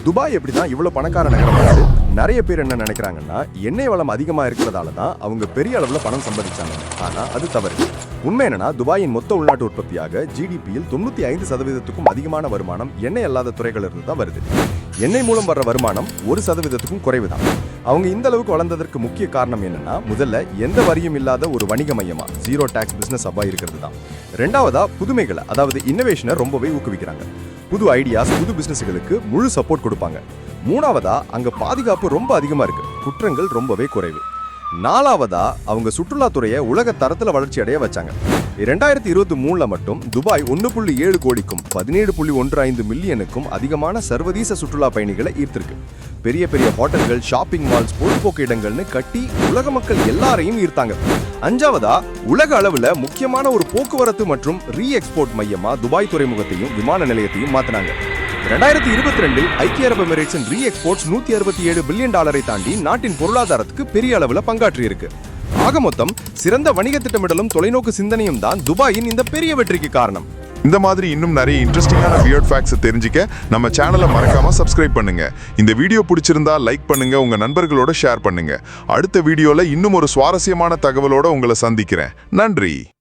Dubai எப்படி தான் இவ்வளோ பணக்கார நகரமானது? நிறைய பேர் என்ன நினைக்கிறாங்கன்னா, எண்ணெய் வளம் அதிகமாக இருக்கிறதால தான் அவங்க பெரிய அளவில் பணம் சம்பாதிச்சாங்க. ஆனால் அது தவறு. உண்மை என்னன்னா, துபாயின் மொத்த உள்நாட்டு உற்பத்தியாக ஜிடிபியில் 95% அதிகமான வருமானம் எண்ணெய் அல்லாத துறைகளிலிருந்து தான் வருது. எண்ணெய் மூலம் வர்ற வருமானம் 1% குறைவு தான். அவங்க இந்த அளவுக்கு வளர்ந்ததற்கு முக்கிய காரணம் என்னன்னா, முதல்ல எந்த வரியும் இல்லாத ஒரு வணிக மையமா ஜீரோ டாக்ஸ் பிசினஸ் அப்பா இருக்கிறது தான். ரெண்டாவதா புதுமைகளை, அதாவது இன்னோவேஷனை ரொம்பவே ஊக்குவிக்கிறாங்க. புது ஐடியாஸ், புது பிசினஸ்களுக்கு முழு சப்போர்ட் கொடுப்பாங்க. மூணாவதா அங்க பாதுகாப்பு ரொம்ப அதிகமா இருக்கு, குற்றங்கள் ரொம்பவே குறைவு. நாலாவதா அவங்க சுற்றுலாத்துறையை உலக தரத்துல வளர்ச்சி அடைய வச்சாங்க. 2023 மட்டும் துபாய் 1.7 கோடிக்கும் 17.15 மில்லியனுக்கும் அதிகமான சர்வதேச சுற்றுலா பயணிகளை ஈர்த்திருக்கு. பெரிய பெரிய ஹோட்டல்கள், ஷாப்பிங் மால்ஸ், பொழுதுபோக்கு இடங்கள்னு கட்டி உலக மக்கள் எல்லாரையும் ஈர்த்தாங்க. அஞ்சாவதா உலக அளவுல முக்கியமான ஒரு போக்குவரத்து மற்றும் ரீ எக்ஸ்போர்ட் மையமா துபாய் துறைமுகத்தையும் விமான நிலையத்தையும் மாத்தினாங்க. 2022 ஐக்கிய அரபு எமிரேட்ஸின் ரீ எக்ஸ்போர்ட்ஸ் $167 பில்லியன் தாண்டி நாட்டின் பொருளாதாரத்துக்கு பெரிய அளவுல பங்காற்றி இருக்கு. ஆக மொத்தம் சிறந்த வணிக திட்டமிடலும் தொலைநோக்கு சிந்தனையும் தான் துபாயின் இந்த பெரிய வெற்றிக்கு காரணம். இந்த மாதிரி இன்னும் நிறைய இன்ட்ரெஸ்டிங்கான வியர்ட் ஃபேக்ட்ஸ் தெரிஞ்சுக்க நம்ம சேனலை மறக்காம சப்ஸ்கிரைப் பண்ணுங்க. இந்த வீடியோ பிடிச்சிருந்தா லைக் பண்ணுங்க, உங்க நண்பர்களோட ஷேர் பண்ணுங்க. அடுத்த வீடியோல இன்னும் ஒரு சுவாரஸ்யமான தகவலோட உங்களை சந்திக்கிறேன். நன்றி.